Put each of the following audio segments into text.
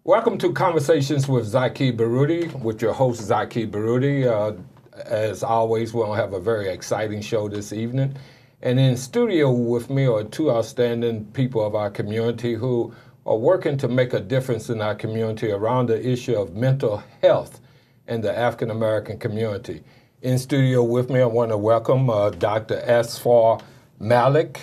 Welcome to Conversations with Zaki Baruti, with your host, Zaki Baruti. As always, we'll have a very exciting show this evening. And in studio with me are two outstanding people of our community who are working to make a difference in our community around the issue of mental health in the African American community. In studio with me, I want to welcome Dr. Azfar Malik,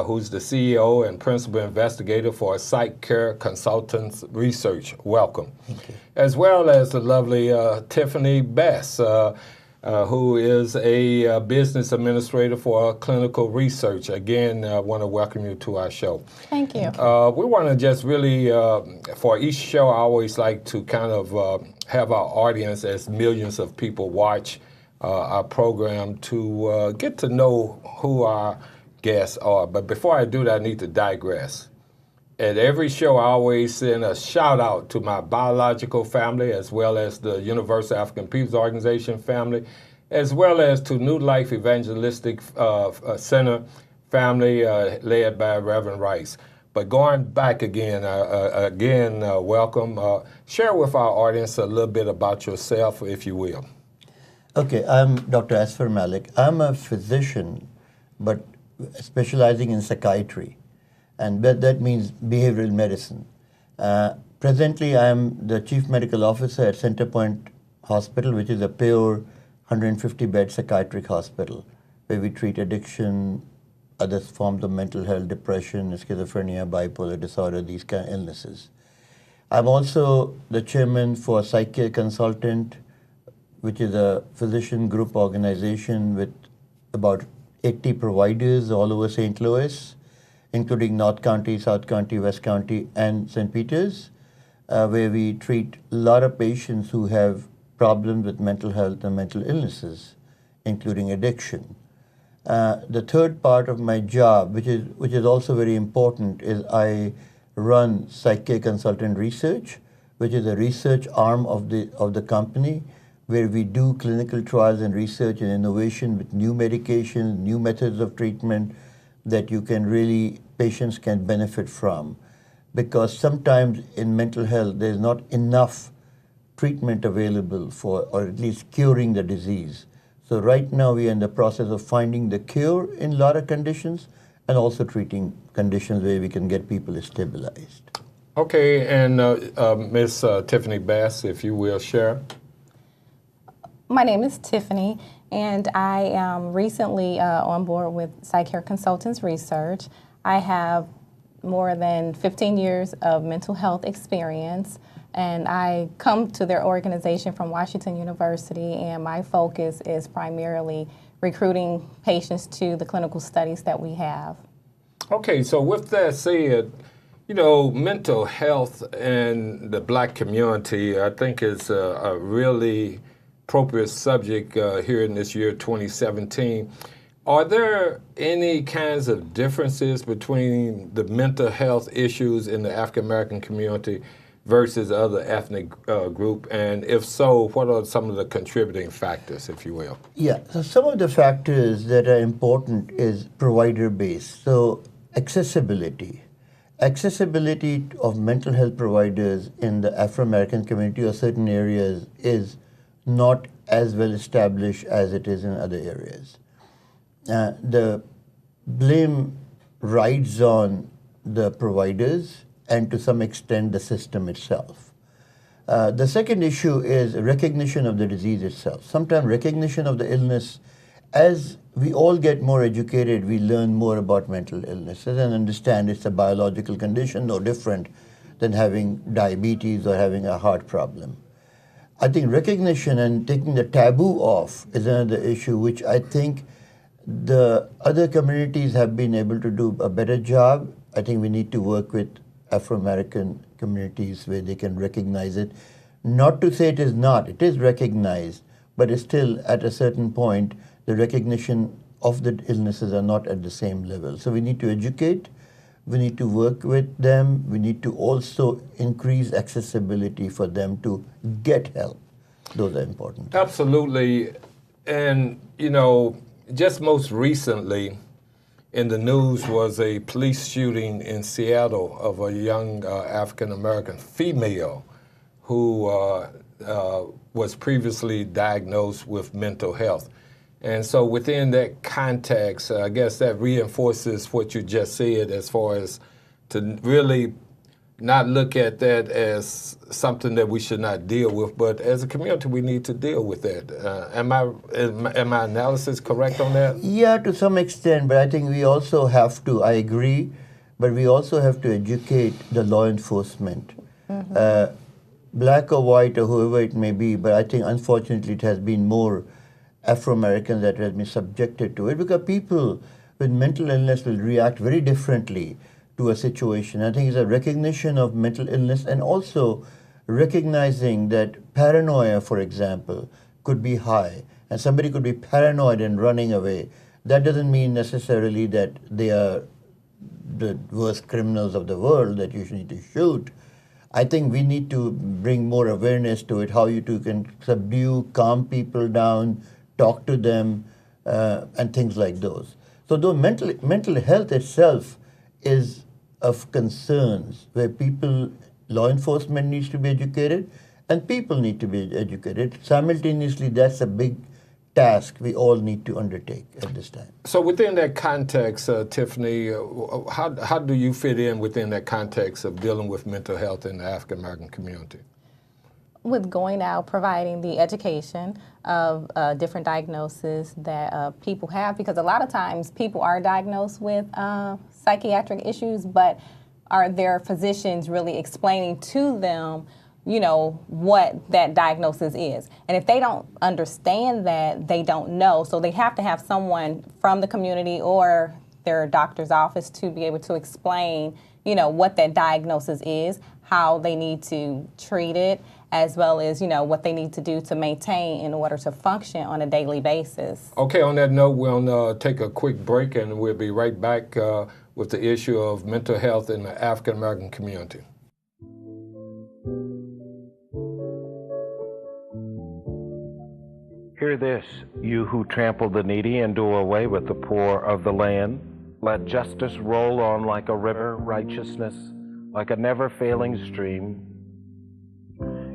who's the CEO and Principal Investigator for Psych Care Consultants Research. Welcome. Thank you. As well as the lovely Tiffany Bess, who is a business administrator for clinical research. Again, I want to welcome you to our show. Thank you. We want to just really, for each show, I always like to kind of have our audience, as millions of people watch our program, to get to know who our guests are. But before I do that, I need to digress. At every show, I always send a shout out to my biological family, as well as the Universal African Peoples Organization family, as well as to New Life Evangelistic Center family, led by Reverend Rice. But going back again, welcome. Share with our audience a little bit about yourself, if you will. Okay, I'm Dr. Azfar Malik. I'm a physician, but specializing in psychiatry, and that means behavioral medicine. Presently, I'm the Chief Medical Officer at Centerpoint Hospital, which is a pure 150-bed psychiatric hospital, where we treat addiction, other forms of mental health, depression, schizophrenia, bipolar disorder, these kind of illnesses. I'm also the chairman for Psych Care Consultant, which is a physician group organization with about 80 providers all over St. Louis, including North County, South County, West County, and St. Peter's, where we treat a lot of patients who have problems with mental health and mental illnesses, including addiction. The third part of my job, which is also very important, is I run Psych Care Consultant Research, which is a research arm of the company, where we do clinical trials and research and innovation with new medications, new methods of treatment that patients can benefit from. Because sometimes in mental health, there's not enough treatment available for, or at least curing the disease. So right now we are in the process of finding the cure in a lot of conditions and also treating conditions where we can get people stabilized. Okay, and Ms. Tiffany Bess, if you will share. My name is Tiffany, and I am recently on board with Psych Care Consultants Research. I have more than 15 years of mental health experience, and I come to their organization from Washington University, and my focus is primarily recruiting patients to the clinical studies that we have. Okay, so with that said, you know, mental health in the Black community, I think is a really appropriate subject here in this year 2017. Are there any kinds of differences between the mental health issues in the African American community versus other ethnic group? And if so, what are some of the contributing factors, if you will? Yeah, so some of the factors that are important is provider-based. So accessibility. Accessibility of mental health providers in the Afro-American community or certain areas is not as well established as it is in other areas. The blame rides on the providers and to some extent the system itself. The second issue is recognition of the disease itself. Sometimes recognition of the illness, as we all get more educated, we learn more about mental illnesses and understand it's a biological condition, no different than having diabetes or having a heart problem. I think recognition and taking the taboo off is another issue, which I think the other communities have been able to do a better job. I think we need to work with Afro-American communities where they can recognize it. Not to say it is not, it is recognized, but it's still at a certain point, the recognition of the illnesses are not at the same level. So we need to educate, we need to work with them. We need to also increase accessibility for them to get help. Those are important. Absolutely. And, you know, just most recently, in the news was a police shooting in Seattle of a young African-American female who was previously diagnosed with mental health. And so within that context, I guess that reinforces what you just said as far as to really not look at that as something that we should not deal with, but as a community, we need to deal with that. Am my analysis correct on that? Yeah, to some extent, but I think we also have to, I agree, but we also have to educate the law enforcement, black or white or whoever it may be, but I think unfortunately it has been more Afro-Americans that have been subjected to it, because people with mental illness will react very differently to a situation. I think it's a recognition of mental illness, and also recognizing that paranoia, for example, could be high, and somebody could be paranoid and running away. That doesn't mean necessarily that they are the worst criminals of the world that you need to shoot. I think we need to bring more awareness to it, how you two can subdue, calm people down, talk to them, and things like those. So though mental health itself is of concerns where people, law enforcement needs to be educated and people need to be educated. Simultaneously, that's a big task we all need to undertake at this time. So within that context, Tiffany, how do you fit in within that context of dealing with mental health in the African American community? With going out, providing the education of different diagnoses that people have, because a lot of times people are diagnosed with psychiatric issues, but are their physicians really explaining to them, you know, what that diagnosis is? And if they don't understand that, they don't know. So they have to have someone from the community or their doctor's office to be able to explain, you know, what that diagnosis is, how they need to treat it, as well as, you know, what they need to do to maintain in order to function on a daily basis. Okay, on that note, we'll take a quick break and we'll be right back with the issue of mental health in the African American community. Hear this, you who trample the needy and do away with the poor of the land. Let justice roll on like a river, righteousness like a never-failing stream.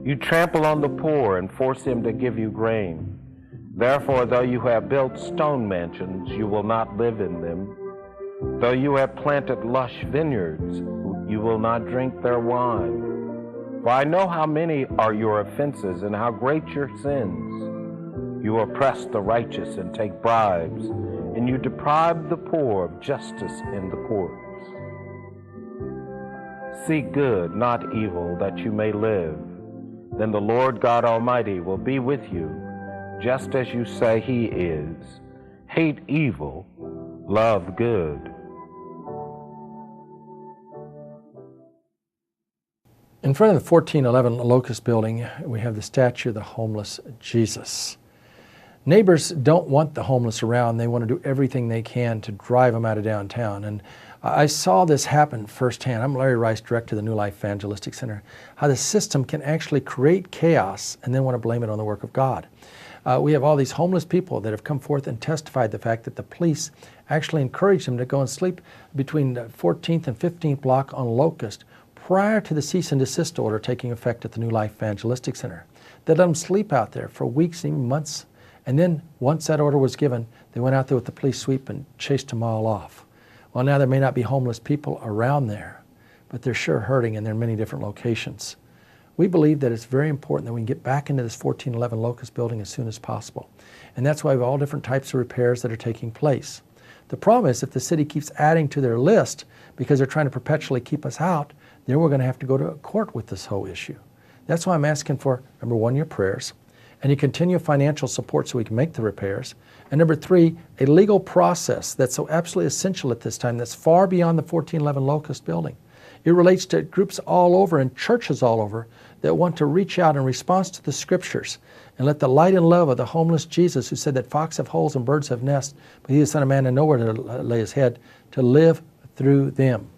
You trample on the poor and force him to give you grain. Therefore, though you have built stone mansions, you will not live in them. Though you have planted lush vineyards, you will not drink their wine. For I know how many are your offenses and how great your sins. You oppress the righteous and take bribes, and you deprive the poor of justice in the courts. Seek good, not evil, that you may live. Then the Lord God Almighty will be with you, just as you say He is. Hate evil, love good. In front of the 1411 Locust Building, we have the statue of the homeless Jesus. Neighbors don't want the homeless around. They want to do everything they can to drive them out of downtown. And I saw this happen firsthand. I'm Larry Rice, director of the New Life Evangelistic Center, how the system can actually create chaos and then want to blame it on the work of God. We have all these homeless people that have come forth and testified the fact that the police actually encouraged them to go and sleep between the 14th and 15th block on Locust prior to the cease and desist order taking effect at the New Life Evangelistic Center. They let them sleep out there for weeks, even months, and then once that order was given, they went out there with the police sweep and chased them all off. Well, now there may not be homeless people around there, but they're sure hurting, and they're in many different locations. We believe that it's very important that we can get back into this 1411 Locust Building as soon as possible. And that's why we have all different types of repairs that are taking place. The problem is if the city keeps adding to their list because they're trying to perpetually keep us out, then we're going to have to go to court with this whole issue. That's why I'm asking for, number one, your prayers, and you continue financial support so we can make the repairs. And number three, a legal process that's so absolutely essential at this time that's far beyond the 1411 Locust Building. It relates to groups all over and churches all over that want to reach out in response to the scriptures and let the light and love of the homeless Jesus, who said that foxes have holes and birds have nests, but He, the Son of Man, had nowhere to lay His head, to live through them.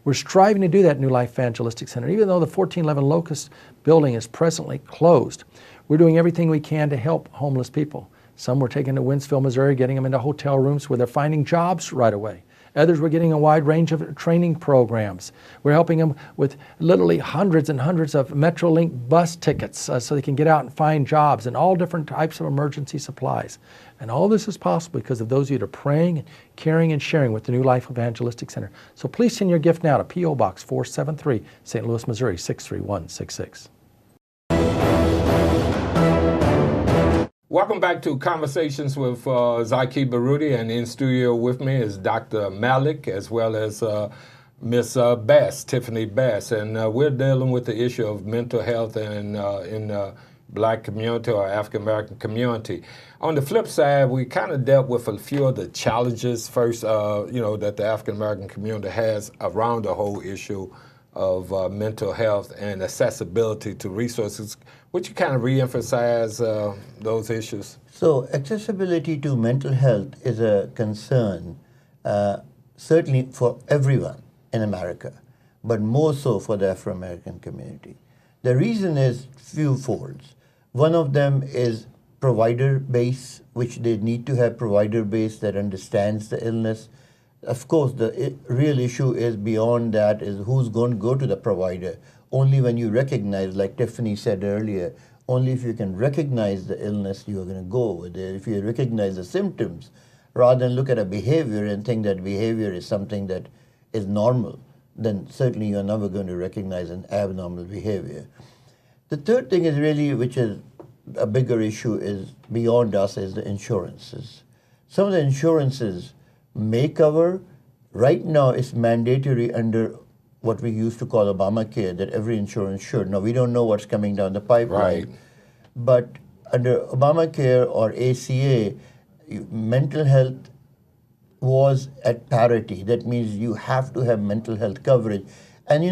We're striving to do that in New Life Evangelistic Center. Even though the 1411 Locust Building is presently closed, we're doing everything we can to help homeless people. Some we're taking to Winsville, Missouri, getting them into hotel rooms where they're finding jobs right away. Others, we're getting a wide range of training programs. We're helping them with literally hundreds and hundreds of Metrolink bus tickets so they can get out and find jobs and all different types of emergency supplies. And all this is possible because of those of you that are praying, caring, and sharing with the New Life Evangelistic Center. So please send your gift now to P.O. Box 473, St. Louis, Missouri 63166. Welcome back to Conversations with Zaki Baruti, and in studio with me is Dr. Malik as well as Miss Bess, Tiffany Bess, and we're dealing with the issue of mental health and in the Black community or African American community. On the flip side, we kind of dealt with a few of the challenges first, that the African American community has around the whole issue of mental health and accessibility to resources. Would you kind of reemphasize those issues? So accessibility to mental health is a concern, certainly for everyone in America, but more so for the Afro-American community. The reason is fewfold. One of them is provider base, which they need to have provider base that understands the illness. Of course, the real issue is beyond that is who's going to go to the provider. Only when you recognize, like Tiffany said earlier, only if you can recognize the illness, you are going to go over there. If you recognize the symptoms, rather than look at a behavior and think that behavior is something that is normal, then certainly you're never going to recognize an abnormal behavior. The third thing is really, which is a bigger issue, is beyond us, is the insurances. Some of the insurances may cover. Right now it's mandatory under what we used to call Obamacare that every insurance should. Now we don't know what's coming down the pipeline. Right. But under Obamacare or ACA, mental health was at parity. That means you have to have mental health coverage. And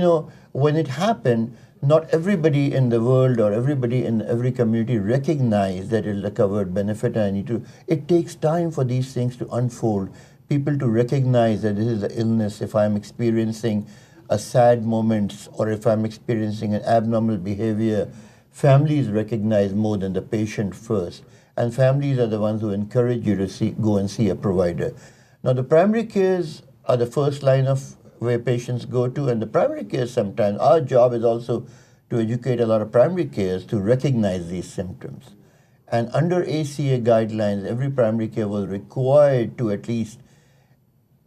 when it happened, not everybody in the world or everybody in every community recognized that it's a covered benefit. It takes time for these things to unfold. People to recognize that this is an illness. If I'm experiencing a sad moment or if I'm experiencing an abnormal behavior, families recognize more than the patient first. And families are the ones who encourage you to go and see a provider. Now the primary cares are the first line of where patients go to, and the primary care sometimes, our job is also to educate a lot of primary cares to recognize these symptoms. And under ACA guidelines, every primary care was required to at least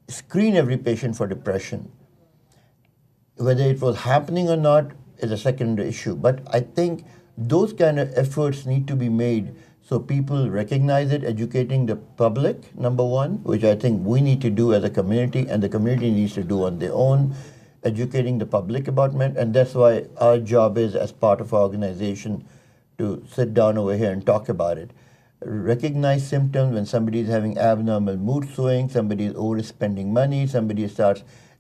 screen every patient for depression. Whether it was happening or not is a secondary issue. But I think those kind of efforts need to be made so people recognize it, educating the public, number one, which I think we need to do as a community, and the community needs to do on their own, educating the public about mental, and that's why our job is, as part of our organization, to sit down over here and talk about it. Recognize symptoms when somebody is having abnormal mood swings, somebody is overspending money,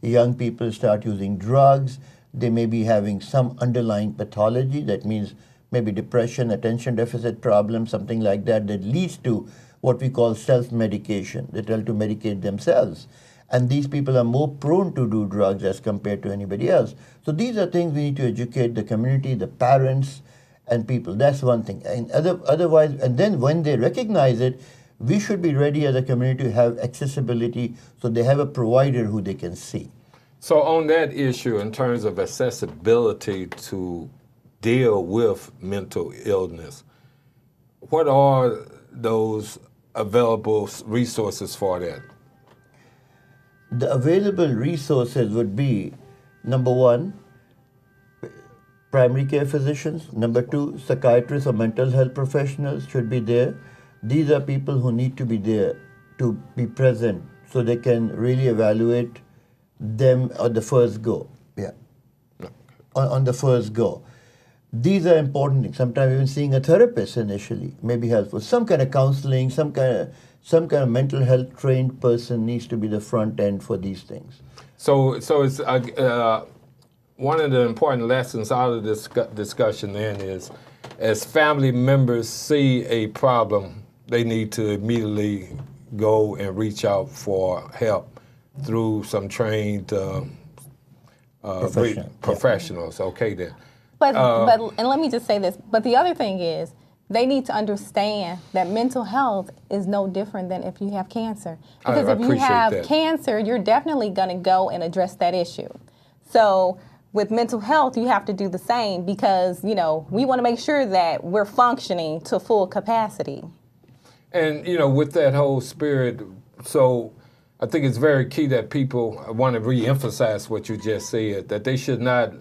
young people start using drugs, they may be having some underlying pathology, that means maybe depression, attention deficit problem, something like that, that leads to what we call self-medication. They try to medicate themselves. And these people are more prone to do drugs as compared to anybody else. So these are things we need to educate the community, the parents, and people. That's one thing. And otherwise, and then when they recognize it, we should be ready as a community to have accessibility so they have a provider who they can see. So on that issue, in terms of accessibility to deal with mental illness, what are those available resources for that? The available resources would be, number one, primary care physicians. Number two, psychiatrists or mental health professionals should be there. These are people who need to be there to be present so they can really evaluate them on the first go. Yeah, on the first go. These are important things. Sometimes even seeing a therapist initially may be helpful. Some kind of counseling, some kind of mental health trained person needs to be the front end for these things. So it's one of the important lessons out of this discussion then is, as family members see a problem, they need to immediately go and reach out for help through some trained professionals. Okay then. But and let me just say this. But the other thing is, they need to understand that mental health is no different than if you have cancer. I Because if you appreciate have that. cancer, you're definitely going to go and address that issue. So with mental health, you have to do the same because, you know, we want to make sure that we're functioning to full capacity. And, you know, with that whole spirit, so I think it's very key that people want to re-emphasize what you just said, that they should not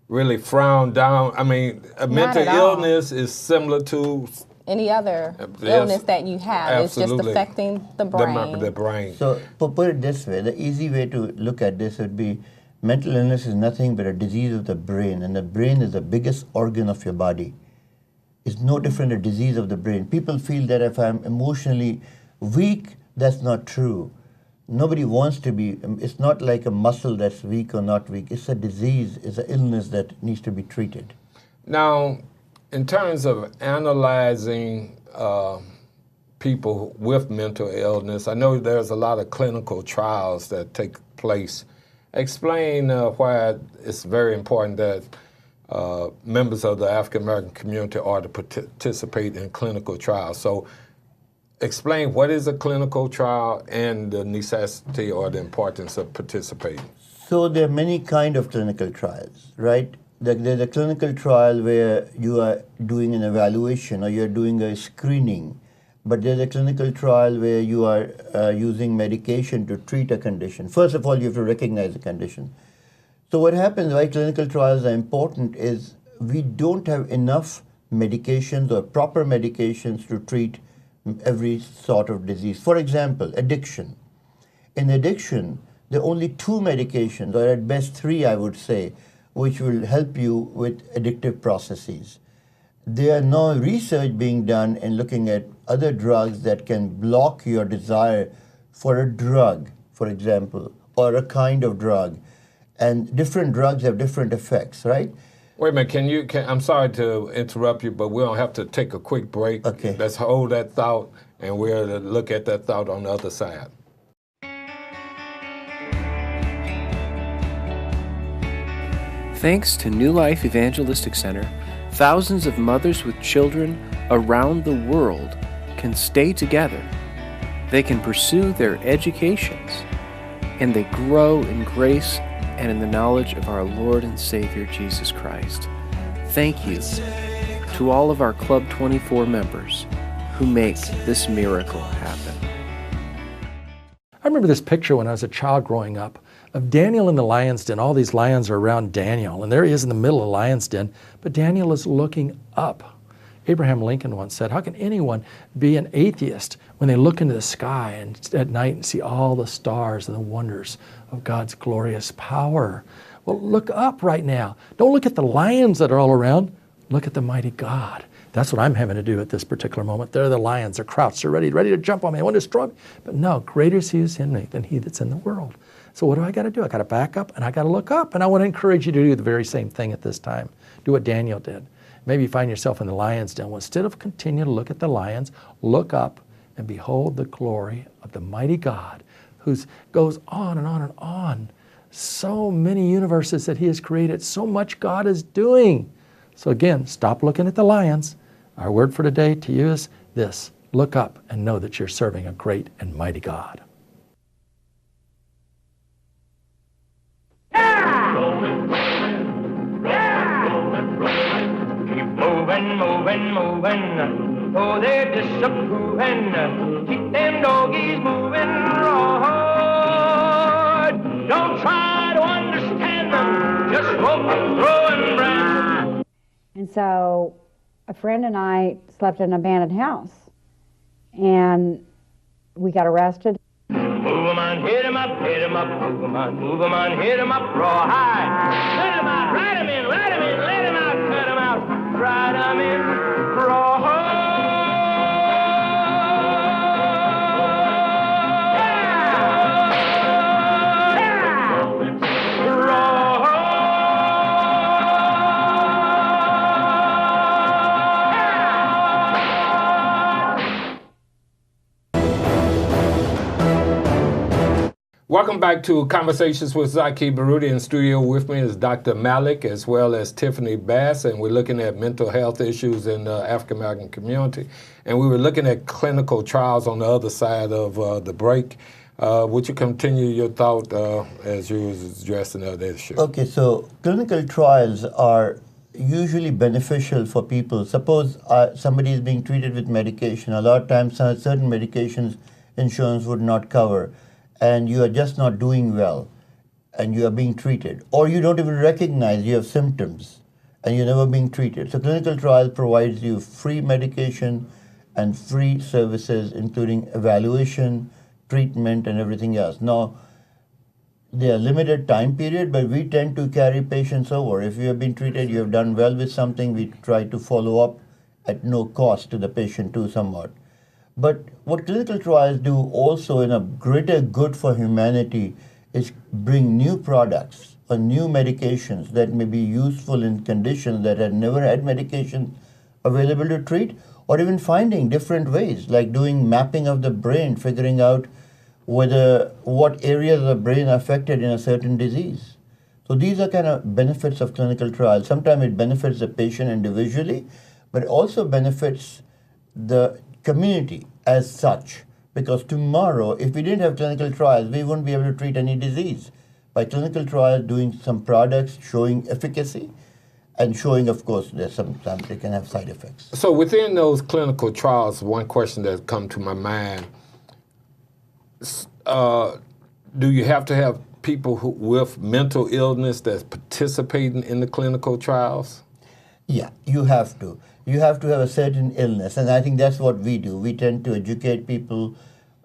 really frown down. I mean, a mental at all. illness is similar to Any other Yes, illness that you have, it's just absolutely. affecting the brain. the brain. So put it this way, the easy way to look at this would be mental illness is nothing but a disease of the brain, and the brain is the biggest organ of your body. It's no different a disease of the brain. People feel that if I'm emotionally weak, that's not true. Nobody wants to be. It's not like a muscle that's weak or not weak. It's a disease, it's an illness that needs to be treated. Now, in terms of analyzing people with mental illness, I know there's a lot of clinical trials that take place. Explain why it's very important that members of the African American community are to participate in clinical trials. So explain what is a clinical trial and the necessity or the importance of participating. So there are many kind of clinical trials, right? There's a clinical trial where you are doing an evaluation or you're doing a screening, but there's a clinical trial where you are using medication to treat a condition. First of all, you have to recognize the condition. So what happens, why clinical trials are important, is we don't have enough medications or proper medications to treat every sort of disease. For example, addiction. In addiction, there are only 2 medications, or at best 3, I would say, which will help you with addictive processes. There are no research being done in looking at other drugs that can block your desire for a drug, for example, or a kind of drug. And different drugs have different effects, right? Wait a minute, I'm sorry to interrupt you, but we'll have to take a quick break. Okay. Let's hold that thought, and we'll look at that thought on the other side. Thanks to New Life Evangelistic Center, thousands of mothers with children around the world can stay together. They can pursue their educations, and they grow in grace and in the knowledge of our Lord and Savior Jesus Christ. Thank you to all of our Club 24 members who make this miracle happen. I remember this picture when I was a child growing up of Daniel in the lion's den. All these lions are around Daniel, and there he is in the middle of the lion's den, but Daniel is looking up. Abraham Lincoln once said, how can anyone be an atheist when they look into the sky and at night and see all the stars and the wonders of God's glorious power? Well, look up right now. Don't look at the lions that are all around. Look at the mighty God. That's what I'm having to do at this particular moment. They're the lions. They're crouched. They're ready to jump on me. I want to destroy me. But no, greater is he who's in me than he that's in the world. So what do I got to do? I got to back up and I got to look up. And I want to encourage you to do the very same thing at this time. Do what Daniel did. Maybe you find yourself in the lion's den. Well, instead of continue to look at the lions, look up and behold the glory of the mighty God who goes on and on and on. So many universes that he has created. So much God is doing. So again, stop looking at the lions. Our word for today to you is this: look up and know that you're serving a great and mighty God. Moving. Oh, they're disapproving. Keep them doggies moving. Lord. Don't try to understand them. Just rope and throw and brand. And so a friend and I slept in an abandoned house. And we got arrested. Move 'em on, hit 'em up, hit 'em up. Move 'em on, hit 'em up. Raw high. Let 'em out, ride 'em in, let 'em in, let 'em out, cut 'em out. Ride 'em in, raw high. Welcome back to Conversations with Zaki Baruti. In studio with me is Dr. Malik as well as Tiffany Bess, and we're looking at mental health issues in the African American community. And we were looking at clinical trials on the other side of the break. Would you continue your thought as you was addressing that issue? Okay, so clinical trials are usually beneficial for people. Suppose somebody is being treated with medication. A lot of times certain medications insurance would not cover, and you are just not doing well, and you are being treated. Or you don't even recognize you have symptoms, and you're never being treated. So clinical trial provides you free medication and free services, including evaluation, treatment, and everything else. Now, they are limited time period, but we tend to carry patients over. If you have been treated, you have done well with something, we try to follow up at no cost to the patient too somewhat. But what clinical trials do also in a greater good for humanity is bring new products or new medications that may be useful in conditions that had never had medication available to treat, or even finding different ways, like doing mapping of the brain, figuring out what areas of the brain are affected in a certain disease. So these are kind of benefits of clinical trials. Sometimes it benefits the patient individually, but it also benefits the community as such. Because tomorrow, if we didn't have clinical trials, we wouldn't be able to treat any disease. By clinical trials, doing some products, showing efficacy, and showing, of course, there's sometimes they can have side effects. So within those clinical trials, one question that's come to my mind, do you have to have people with mental illness that's participating in the clinical trials? Yeah, you have to. You have to have a certain illness, and I think that's what we do. We tend to educate people.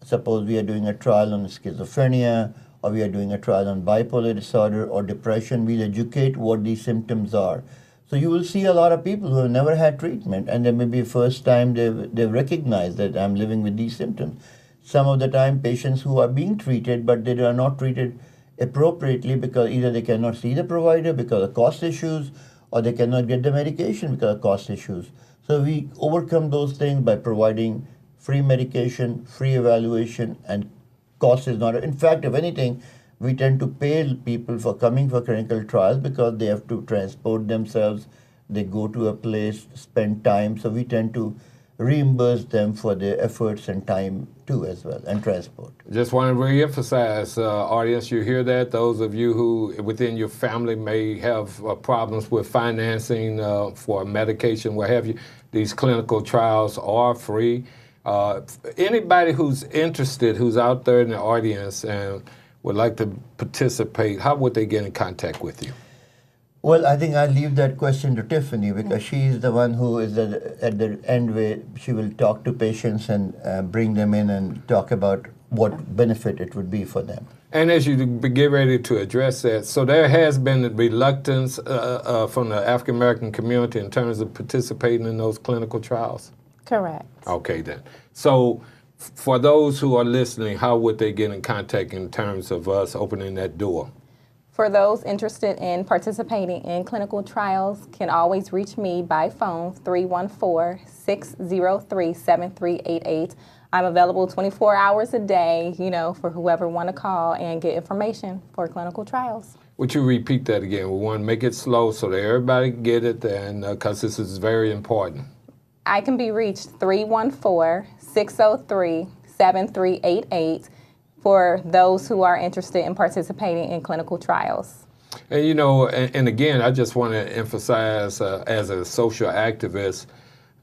Suppose we are doing a trial on schizophrenia, or we are doing a trial on bipolar disorder or depression. We'll educate what these symptoms are. So you will see a lot of people who have never had treatment, and there may be first time they've recognized that I'm living with these symptoms. Some of the time, patients who are being treated, but they are not treated appropriately because either they cannot see the provider because of cost issues, or they cannot get the medication because of cost issues. So we overcome those things by providing free medication, free evaluation, and cost is not. In fact, if anything, we tend to pay people for coming for clinical trials because they have to transport themselves, they go to a place, spend time, so we tend to reimburse them for their efforts and time too as well, and transport. Just want to re-emphasize, audience, you hear that? Those of you who within your family may have problems with financing for medication, what have you, these clinical trials are free. Anybody who's interested, who's out there in the audience and would like to participate, how would they get in contact with you? Well, I think I'll leave that question to Tiffany because she's the one who is at the end where she will talk to patients and bring them in and talk about what benefit it would be for them. And as you get ready to address that, so there has been a reluctance from the African American community in terms of participating in those clinical trials? Correct. Okay then. So for those who are listening, how would they get in contact in terms of us opening that door? For those interested in participating in clinical trials, can always reach me by phone, 314-603-7388. I'm available 24 hours a day, for whoever want to call and get information for clinical trials. Would you repeat that again? We want to make it slow so that everybody can get it, and because this is very important. I can be reached 314-603-7388. for those who are interested in participating in clinical trials. And and again, I just want to emphasize as a social activist,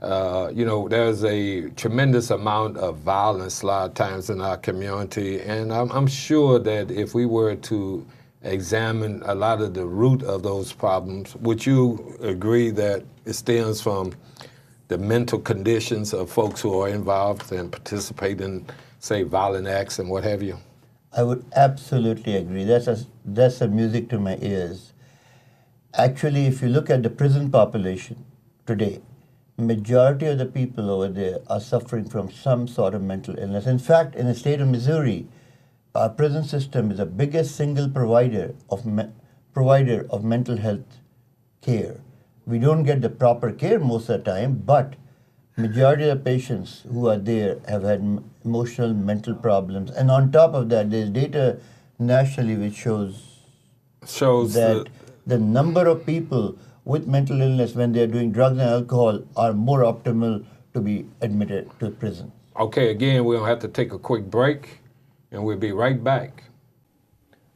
there's a tremendous amount of violence a lot of times in our community, and I'm sure that if we were to examine a lot of the root of those problems, would you agree that it stems from the mental conditions of folks who are involved and participate in, say, violent acts and what have you? I would absolutely agree. That's a music to my ears. Actually, if you look at the prison population today, majority of the people over there are suffering from some sort of mental illness. In fact, in the state of Missouri, our prison system is the biggest single provider of mental health care. We don't get the proper care most of the time, but majority of the patients who are there have had emotional, mental problems. And on top of that, there's data nationally which shows Shows that the number of people with mental illness when they are doing drugs and alcohol are more optimal to be admitted to prison. Okay, again, we're going to have to take a quick break, and we'll be right back.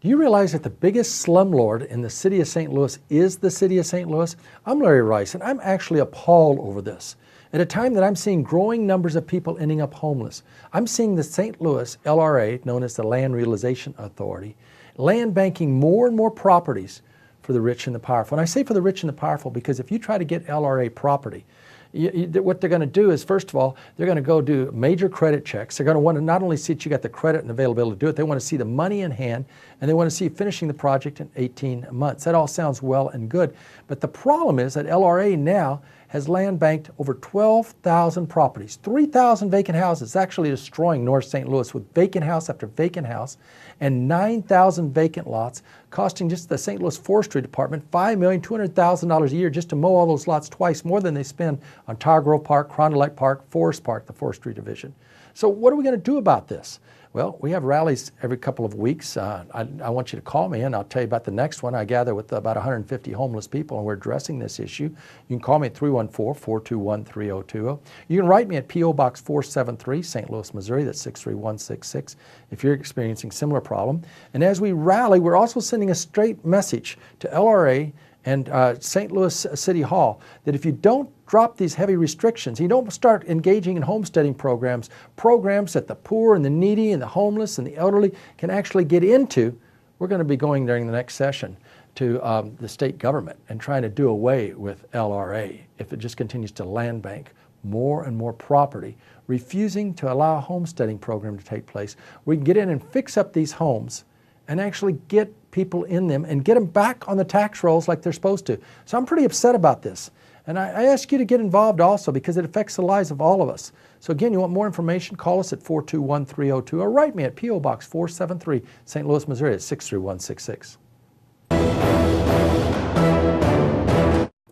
Do you realize that the biggest slumlord in the city of St. Louis is the city of St. Louis? I'm Larry Rice, and I'm actually appalled over this. At a time that I'm seeing growing numbers of people ending up homeless, I'm seeing the St. Louis LRA, known as the Land Realization Authority, land banking more and more properties for the rich and the powerful. And I say for the rich and the powerful because if you try to get LRA property, what they're going to do is, first of all, they're going to go do major credit checks. They're going to want to not only see that you got the credit and availability to do it, they want to see the money in hand, and they want to see you finishing the project in 18 months. That all sounds well and good. But the problem is that LRA now has land banked over 12,000 properties, 3,000 vacant houses, actually destroying North St. Louis with vacant house after vacant house, and 9,000 vacant lots, costing just the St. Louis Forestry Department $5,200,000 a year just to mow all those lots twice, more than they spend on Tower Grove Park, Klondike Park, Forest Park, the Forestry Division. So what are we going to do about this? Well, we have rallies every couple of weeks. I want you to call me and I'll tell you about the next one. I gather with about 150 homeless people and we're addressing this issue. You can call me at 314-421-3020. You can write me at P.O. Box 473, St. Louis, Missouri. That's 63166 if you're experiencing similar problem. And as we rally, we're also sending a straight message to LRA and St. Louis City Hall that if you don't drop these heavy restrictions, you don't start engaging in homesteading programs that the poor and the needy and the homeless and the elderly can actually get into, we're going to be going during the next session to the state government and trying to do away with LRA if it just continues to land bank more and more property, refusing to allow a homesteading program to take place. We can get in and fix up these homes and actually get people in them and get them back on the tax rolls like they're supposed to. So I'm pretty upset about this. And I ask you to get involved also because it affects the lives of all of us. So again, you want more information, call us at 421-3020 or write me at P.O. Box 473, St. Louis, Missouri at 63166.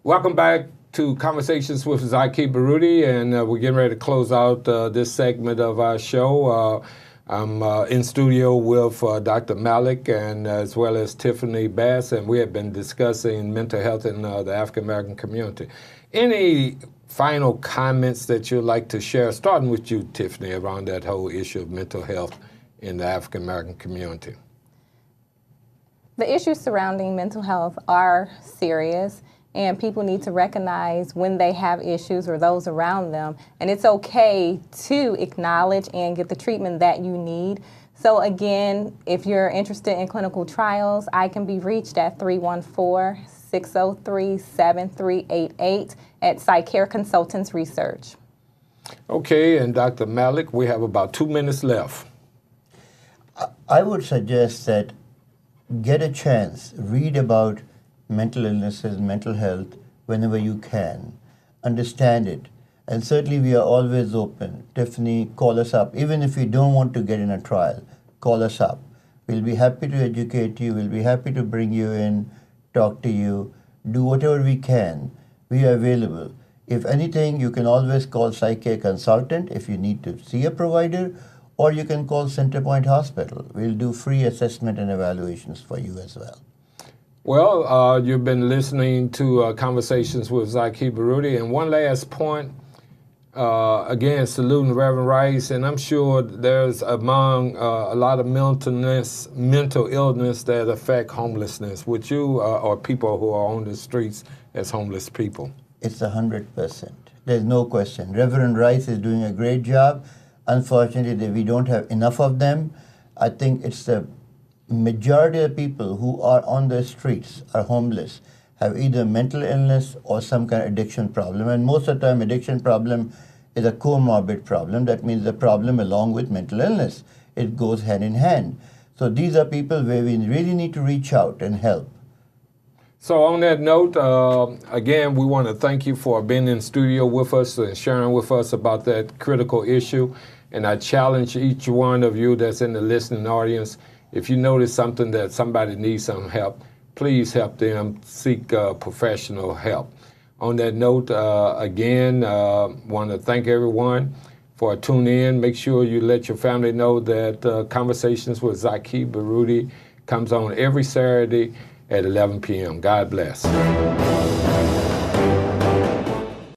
Welcome back to Conversations with Zaki Baruti, and we're getting ready to close out this segment of our show. I'm in studio with Dr. Malik and as well as Tiffany Bess, and we have been discussing mental health in the African American community. Any final comments that you'd like to share, starting with you, Tiffany, around that whole issue of mental health in the African American community? The issues surrounding mental health are serious, and people need to recognize when they have issues or those around them. And it's okay to acknowledge and get the treatment that you need. So again, if you're interested in clinical trials, I can be reached at 314-603-7388 at PsyCare Consultants Research. Okay, and Dr. Malik, we have about 2 minutes left. I would suggest that get a chance, read about mental illnesses, mental health, whenever you can. Understand it. And certainly we are always open. Tiffany, call us up. Even if you don't want to get in a trial, call us up. We'll be happy to educate you. We'll be happy to bring you in, talk to you, do whatever we can. We are available. If anything, you can always call PsyCare Consultant if you need to see a provider, or you can call Centerpoint Hospital. We'll do free assessment and evaluations for you as well. Well, you've been listening to Conversations with Zaki Baruti. And one last point, again, saluting Reverend Rice, and I'm sure there's among a lot of mental illness that affect homelessness. Would you, or people who are on the streets as homeless people? It's 100%. There's no question. Reverend Rice is doing a great job. Unfortunately, we don't have enough of them. I think it's the majority of people who are on the streets, are homeless, have either mental illness or some kind of addiction problem. And most of the time, addiction problem is a comorbid problem. That means the problem along with mental illness. It goes hand in hand. So these are people where we really need to reach out and help. So on that note, again, we want to thank you for being in studio with us and sharing with us about that critical issue. And I challenge each one of you that's in the listening audience, if you notice something that somebody needs some help, please help them seek professional help. On that note, again, want to thank everyone for a tune in. Make sure you let your family know that Conversations with Zaki Baruti comes on every Saturday at 11 p.m. God bless.